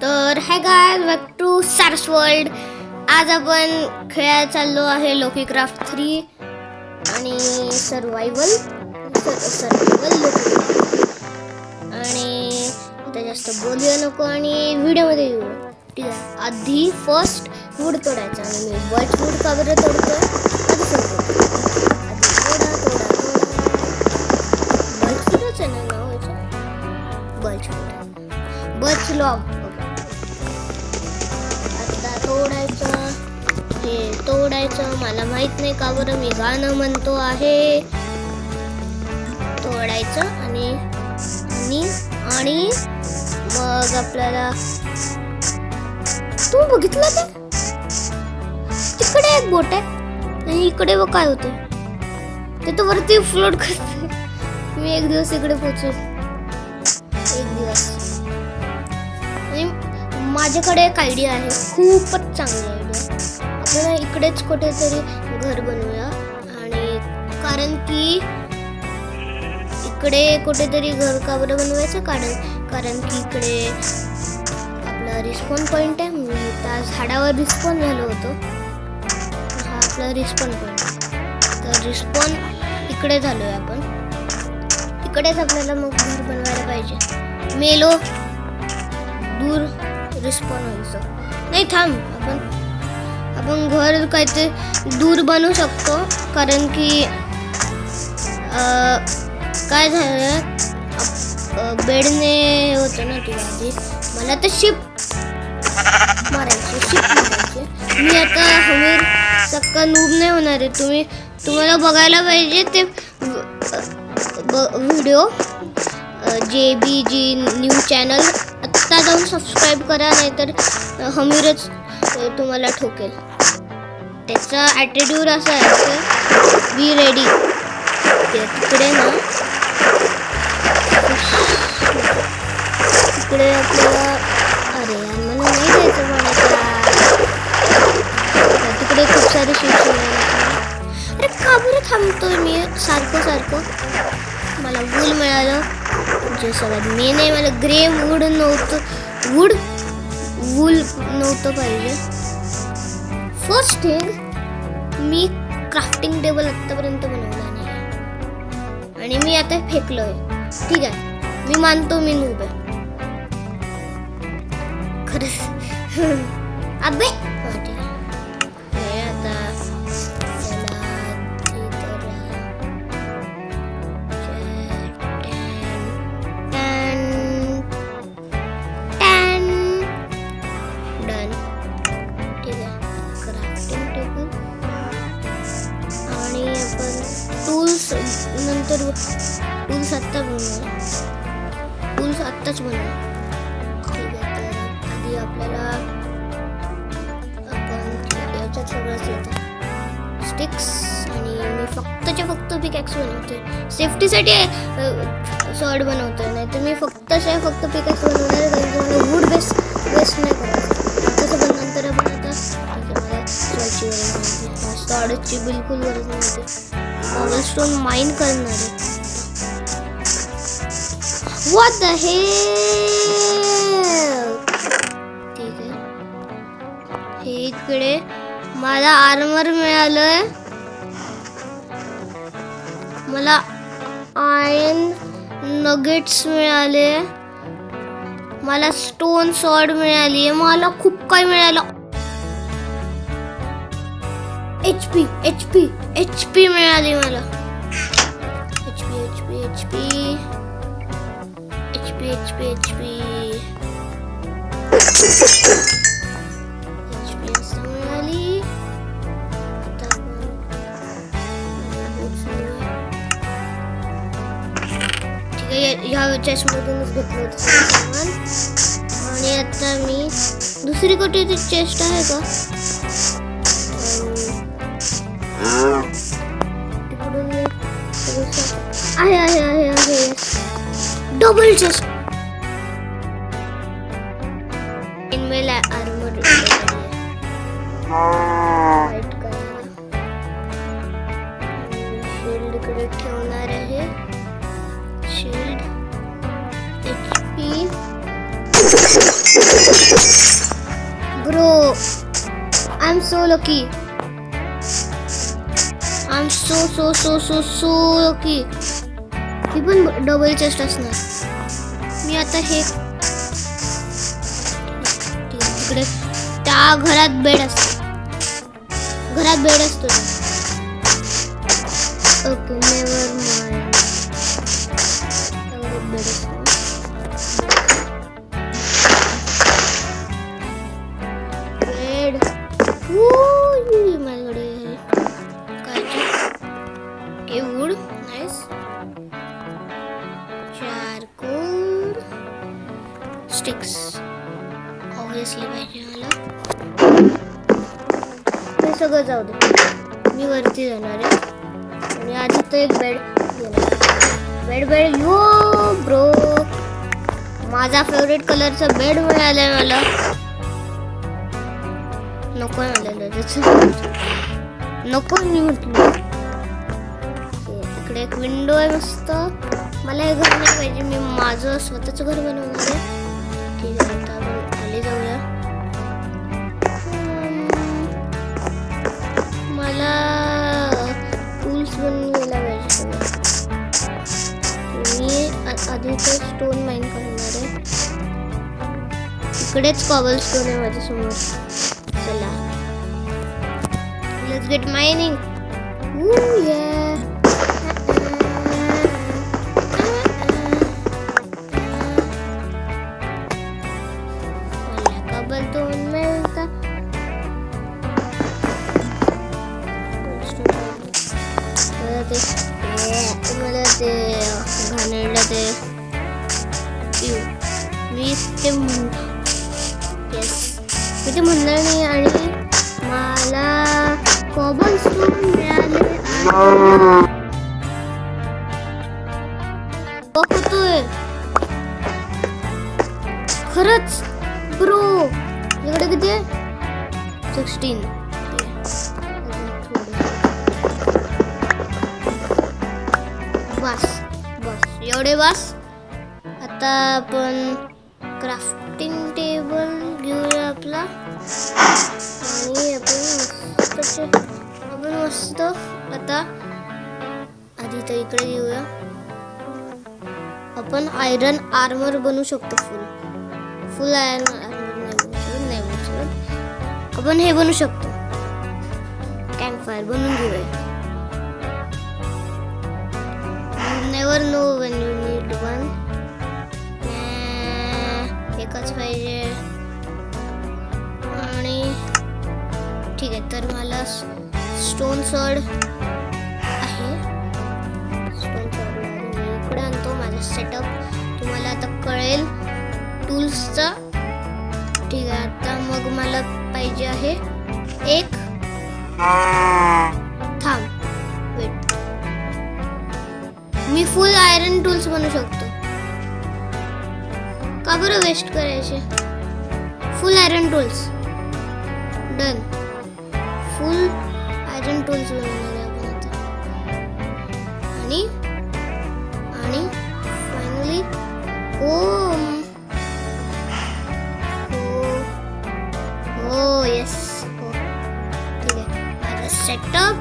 तर hi guys, back to सारस world. आज आपण खेळायला चाललो आहे लोकी क्राफ्ट 3 आणि सर्वायवल आणि आता जास्त बोलूया नको आणि व्हिडिओमध्ये येऊ. ठीक आहे, आधी फर्स्ट वूड तोडायचा आणि मी बर्च वूड का बरं तोडतोय आधी सांगतो. बर्च वूडच आहे ना नाव व्हायचं, बर्च लॉग. आता तोडायचं मला माहित नाही का बरं, मी गाणं म्हणतो आहे. तोडायचं आणि मग आपल्याला तू बघितलं ते तिकडे एक बोट आहे आणि इकडे बघ काय होते ते तर वरती फ्लोट करते. मी एक दिवस इकडे पोहोचेल, एक दिवस. आणि माझ्याकडे एक आयडिया आहे, खूपच चांगली आयडिया. आपल्याला इकडेच कुठेतरी घर बनवूया आणि कारण की इकडे कुठेतरी घर का बरं बनवायचं, कारण की इकडे आपला रिस्पॉन पॉइंट आहे. मी त्या झाडावर रिस्पॉन झालो होतो, हा आपला रिस्पॉन पॉइंट. तर रिस्पॉन इकडे झालोय आपण, इकडेच आपल्याला मग घर बनवायला पाहिजे. मेलो दूर रिस्पॉन व्हायचं नाही. थांब, आपण घर काहीतरी दूर बनवू शकतो. कारण की काय झालं, बेडने होतं ना ती आधी. मला तर शिप मारायची. मी आता हमीर सक्का नूब नाही होणार आहे. तुम्हाला बघायला पाहिजे ते व्हिडिओ. JBG न्यू चॅनल आत्ता जाऊन सबस्क्राईब करा, नाहीतर हमीरच तुम्हाला ठोकेल. त्याचा ॲटिट्यूड असा आहे की बी रेडी. तिकडे ना तिकडे आपल्याला, अरे यार मला नाही जायचं म्हणायचं. तिकडे खूप सारे शिप्स मिळाले. अरे का बरं थांबतोय मी सारखं. मला वूल मिळालं जे सगळ्यात मेन आहे. मला ग्रे वूल नव्हतं पाहिजे. फर्स्ट थिंग, मी क्राफ्टिंग टेबल आत्तापर्यंत बनवला नाही आणि मी आता फेकलोय. ठीक आहे, मी मानतो मी नूब आहे खरंच. अबे आता नंतर टूल्स आत्ताच बनवू. ठीक आहे, तर आधी आपल्याला याच्यात सगळंच येतं, स्टिक्स. आणि मी फक्त पिकॅक्स बनवतोय सेफ्टीसाठी, सॉर्ड बनवतोय. नाही तर मी फक्त पिकॅक्स बनवणार आहे, कारण की मला वूड वेस्ट नाही करायचं. तसं पण नंतर आपण आता मला सॉर्डची गरज नव्हती, सॉर्डची बिलकुल गरज नव्हती. कॉबलस्टोन माइन करणार आहे. What the hell? ठीक आहे, हे इकडे मला आर्मर मिळालंय. मला आयर्न नगेट्स मिळाले. मला स्टोन सॉर्ड मिळाली. मला खूप काही मिळालं. HP मिळाली मला. HP असं मिळाली. ठीक आहे, ह्या चेस्टमधूनच घेतलं होतं सामान. आणि आता मी दुसरी कुठे ती चेस्ट आहे का, आहे डबल चेस्ट. इनमें आर्मर शील्ड कडे ठेवणार आहे. Shield HP I am so lucky. I am so so so so so lucky. ही पण डबल चेस्ट असणार. मी आता हे तिकडे त्या घरात बेड असतो. घरात बेड असतो. Okay never mind. बेड असतो. बेड माझ्याकडे काय हे wood nice. Charcoal sticks obviously पाहिजे मला. हे सगळं जाऊ दे. मी वरती जाणार आहे आणि आधी तर एक बेड बेड बेड यो ब्रो. माझा फेवरेट कलरचा बेड मिळालाय मला. नको मिळालं त्याचं. नको मी म्हटलं. इकडे एक विंडो आहे मस्त. मला हे घर नाही पाहिजे. मी माझं स्वतःचं घर बनवणार आहे. ठीक आहे आता आपण खाली जाऊया. मला टूल्स बनवून गेला पाहिजे. मी आधी तर स्टोन माइन करणार आहे. इकडेच कॉबल स्टोन आहे माझ्यासमोर. चला लेट्स गेट मायनिंग. मला ते घाणेरडं ते मी ते म्हणणार नाही. आणि मला कॉबल स्टोन मिळाले. बघतोय खरंच ब्रो. इकडे किती आहे? 16. बस एवढे बस. आता आपण क्राफ्टिंग टेबल घेऊया आपला. आणि आपण मस्त आता आधी तर इकडे घेऊया. आपण आयरन आर्मर बनवू शकतो. फुल आयरन आर्मर नाही बनवू शकत. आपण हे बनवू शकतो. कॅम्प फायर बनवून घेऊया. never know when you need one. एकच पाहिजे. आणि ठीक आहे तर मला स्टोन सॉर्ड आहे. स्टोन सॉर्ड मी इकडे आणतो. माझा सेटअप तुम्हाला आता कळेल टूल्सचा. ठीक आहे आता मग मला पाहिजे आहे एक थांब वेट. मी फुल आयरन टूल्स बनवू शकतो. का बरं वेस्ट करायचे? फुल आयरन टूल्स डन. फुल आयरन टूल्स बनवणार आहे आपण आता. आणि फायनली हो येस. ठीक आहे माझा सेटअप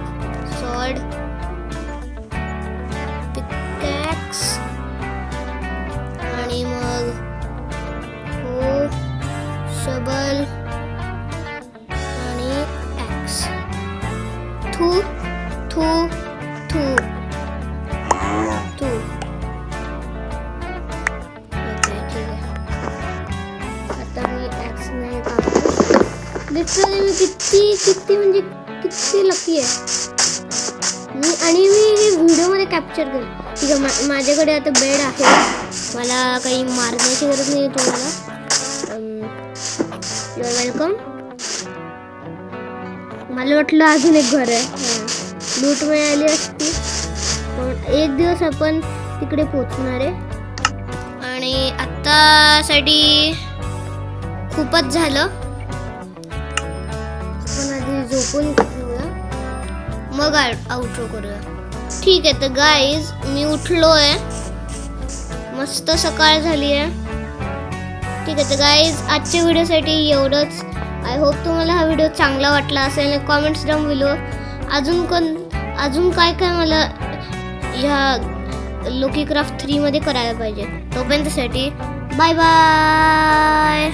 सॉर्ड आणि मग शबल आणि ॲक्स. थू थू थू थू. ओके ठीक आहे. आता मी ॲक्स नाही कापतो. लिटरली मी किती म्हणजे किती लकी आहे मी. आणि मी हे व्हिडिओमध्ये कॅप्चर केलं. ठीक आहे माझ्याकडे आता बेड आहे. मला काही मारण्याची गरज नाही तुम्हाला. You are welcome. मला वाटलं अजून एक घर आहे. लूट मिळाली असती पण एक दिवस आपण तिकडे पोचणार आहे. आणि आत्तासाठी खूपच झालं. आपण आधी झोपून घेऊया मग आउटरो करूया. ठीक आहे तर गाईज मी उठलोय. मस्त सकाळ झाली आहे. ठीक आहे तर गाईज आजच्या व्हिडिओसाठी एवढंच. आय होप तुम्हाला हा व्हिडिओ चांगला वाटला असेल. कॉमेंट्स डाऊन बिलो अजून काय काय मला ह्या लोकी क्राफ्ट 3 मध्ये करायला पाहिजे. तोपर्यंतसाठी बाय बाय.